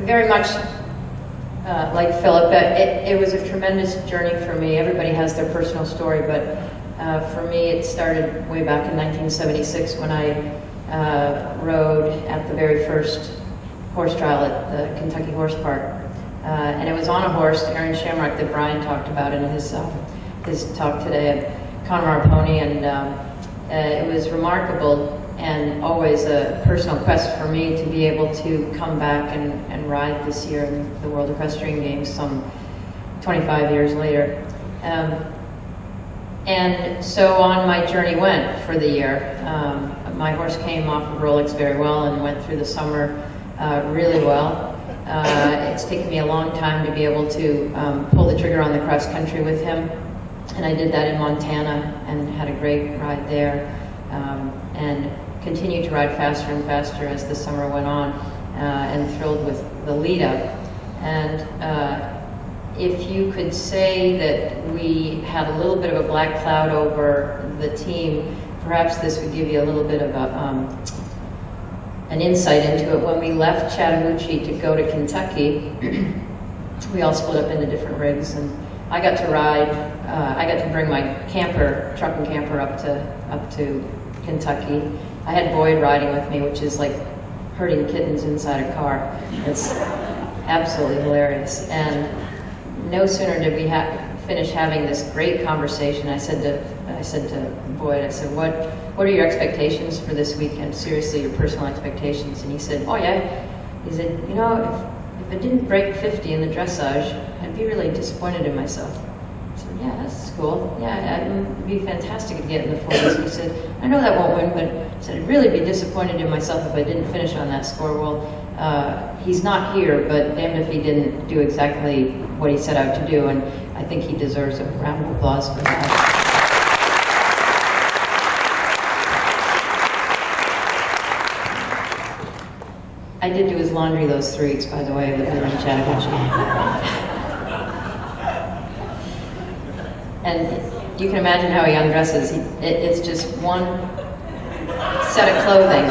Very much like Philip, it was a tremendous journey for me. Everybody has their personal story, but for me it started way back in 1976 when I rode at the very first horse trial at the Kentucky Horse Park. And it was on a horse, Aaron Shamrock, that Brian talked about in his talk today, Connemara pony, and it was remarkable and always a personal quest for me to be able to come back and ride this year in the World Equestrian Games some 25 years later. And so on my journey went for the year. My horse came off of Rolex very well and went through the summer really well. It's taken me a long time to be able to pull the trigger on the cross country with him. And I did that in Montana and had a great ride there. And continued to ride faster and faster as the summer went on, and thrilled with the lead up. And if you could say that we had a little bit of a black cloud over the team, perhaps this would give you a little bit of an insight into it. When we left Chattahoochee to go to Kentucky, we all split up into different rigs, and I got to ride, I got to bring my camper, truck and camper up to Kentucky. I had Boyd riding with me, which is like herding kittens inside a car. It's absolutely hilarious. And no sooner did we finish having this great conversation, I said to Boyd, I said, what are your expectations for this weekend? Seriously, your personal expectations? And he said, oh yeah. He said, you know, if I didn't break 50 in the dressage, I'd be really disappointed in myself. I said, yeah, that's cool. Yeah, it'd be fantastic to get in the 40s. He said, I know that won't win, but I said, I'd really be disappointed in myself if I didn't finish on that score. Well, he's not here, but damned if he didn't do exactly what he set out to do, and I think he deserves a round of applause for that. I did do his laundry those 3 weeks, by the way, of the in Chattahoochee. And you can imagine how he undresses. It's just one set of clothing,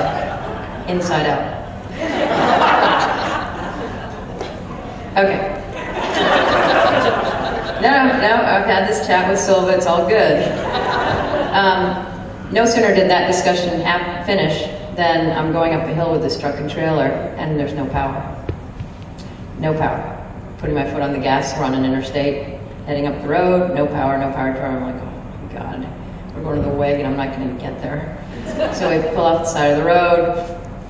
inside out. Okay. No, I've had this chat with Silva, it's all good. No sooner did that discussion finish than I'm going up a hill with this truck and trailer, and there's no power. No power. Putting my foot on the gas, we're on an interstate, heading up the road, no power to I'm like, oh my God, we're going to the WEG and I'm not going to get there. So we pull off the side of the road,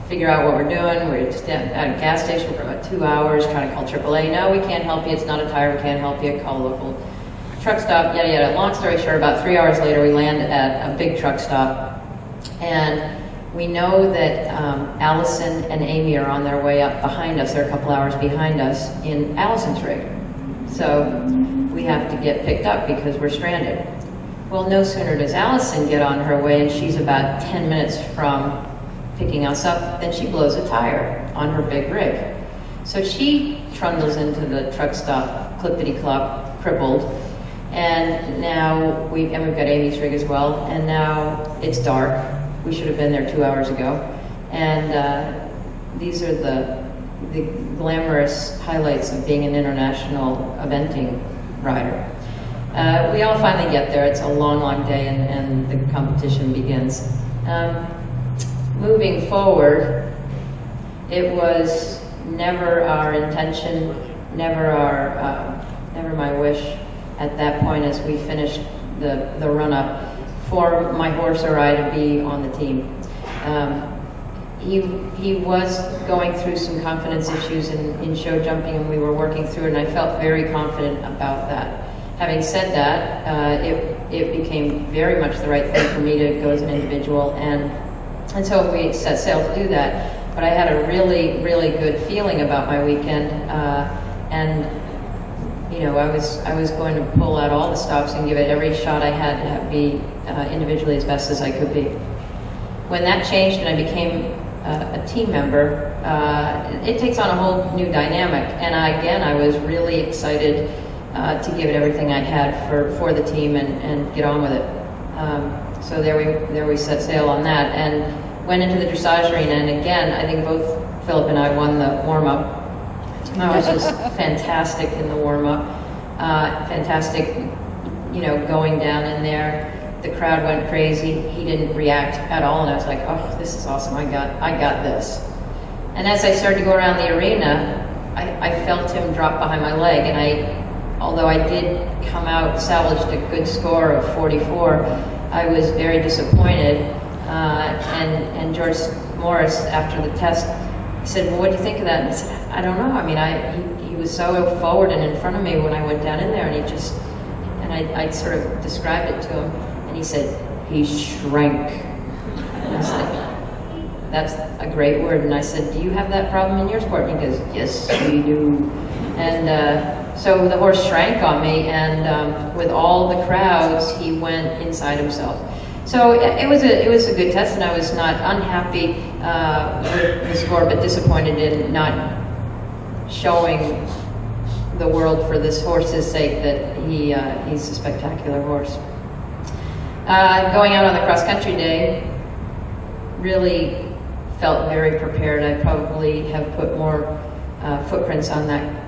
figure out what we're doing. We're just at a gas station for about 2 hours, trying to call AAA. No, we can't help you, it's not a tire, we can't help you, call a local truck stop, yada yada. Long story short, about 3 hours later we land at a big truck stop, and we know that Allison and Amy are on their way up behind us. They're a couple hours behind us in Allison's rig. So we have to get picked up because we're stranded. Well, no sooner does Allison get on her way, and she's about 10 minutes from picking us up, then she blows a tire on her big rig. So she trundles into the truck stop, clippity-clop, crippled. And now we've got Amy's rig as well, and now it's dark. We should have been there 2 hours ago. And these are the glamorous highlights of being an international eventing rider. We all finally get there. It's a long, long day, and the competition begins. Moving forward, it was never our intention, never my wish at that point as we finished the run-up for my horse or I to be on the team. He was going through some confidence issues in show jumping, and we were working through it, and I felt very confident about that. Having said that, it became very much the right thing for me to go as an individual, and so we set sail to do that. But I had a really, really good feeling about my weekend, and you know, I was going to pull out all the stops and give it every shot I had to be individually as best as I could be. When that changed and I became a team member, it takes on a whole new dynamic. And I was really excited to give it everything I had for the team and get on with it. So there we set sail on that. And went into the dressage arena, and again, I think both Philip and I won the warm-up. I was just fantastic in the warm-up. Fantastic, going down in there. The crowd went crazy. He didn't react at all, and I was like, oh, this is awesome. I got this. And as I started to go around the arena, I felt him drop behind my leg, and although I did come out, salvaged a good score of 44, I was very disappointed. And George Morris, after the test, he said, well, what do you think of that? And I said, I don't know. I mean, he was so forward and in front of me when I went down in there, and I sort of described it to him, and he said, he shrank. And I was like, that's a great word. And I said, do you have that problem in your sport? And he goes, yes, we do. And so the horse shrank on me, and with all the crowds, he went inside himself. So it was a good test, and I was not unhappy with the score, but disappointed in not showing the world for this horse's sake that he's a spectacular horse. Going out on the cross-country day, really felt very prepared. I probably have put more footprints on that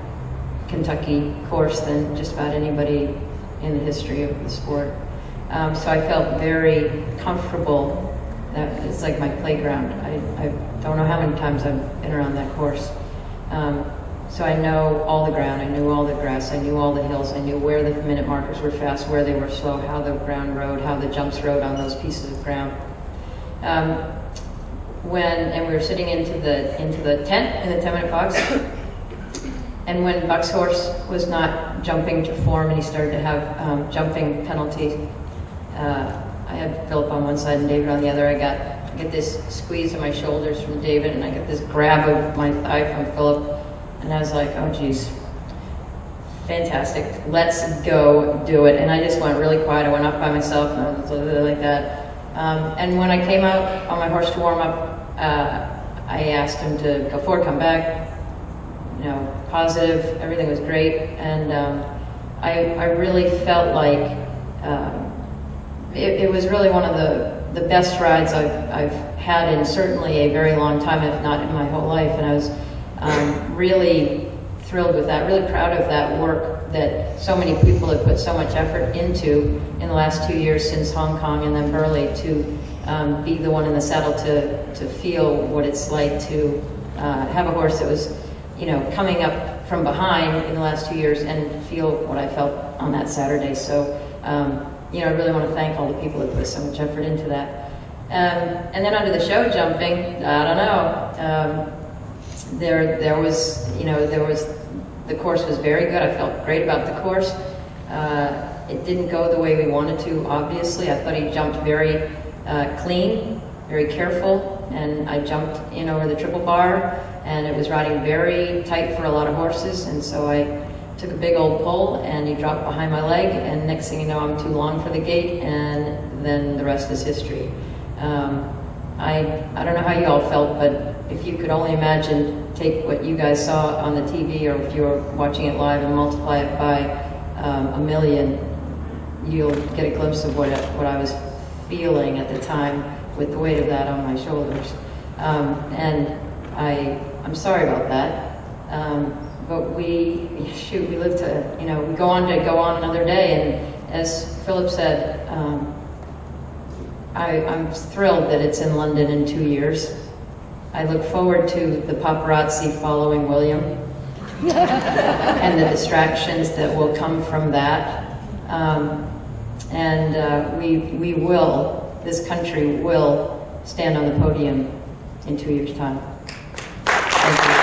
Kentucky course than just about anybody in the history of the sport. So I felt very comfortable. That it's like my playground. I don't know how many times I've been around that course. So I know all the ground, I knew all the grass, I knew all the hills, I knew where the minute markers were fast, where they were slow, how the ground rode, how the jumps rode on those pieces of ground. And we were sitting into the tent in the 10-minute box, and when Buck's horse was not jumping to form and he started to have jumping penalties, I had Philip on one side and David on the other. I get this squeeze of my shoulders from David, and I get this grab of my thigh from Philip. And I was like, oh geez, fantastic, let's go do it. And I just went really quiet. I went off by myself, and I was like that. And when I came out on my horse to warm up, I asked him to go forward, come back, positive, everything was great. And I really felt like it was really one of the best rides I've had in certainly a very long time, if not in my whole life. And I was really thrilled with that, really proud of that work that so many people have put so much effort into in the last 2 years since Hong Kong and then Burley, to be the one in the saddle to feel what it's like to have a horse that was, coming up from behind in the last 2 years and feel what I felt on that Saturday. So, I really want to thank all the people that put so much effort into that. And then onto the show jumping, I don't know. There was, the course was very good. I felt great about the course. It didn't go the way we wanted to, obviously. I thought he jumped very clean, very careful, and I jumped in over the triple bar, and it was riding very tight for a lot of horses, and so I took a big old pull, and he dropped behind my leg, and next thing you know, I'm too long for the gate, and then the rest is history. I don't know how you all felt, but if you could only imagine, take what you guys saw on the TV, or if you were watching it live, and multiply it by 1 million, you'll get a glimpse of what I was feeling at the time with the weight of that on my shoulders. And I'm sorry about that. But we live to, we go on another day, and as Philip said, I'm thrilled that it's in London in 2 years. I look forward to the paparazzi following William and the distractions that will come from that. This country will stand on the podium in 2 years' time. Thank you.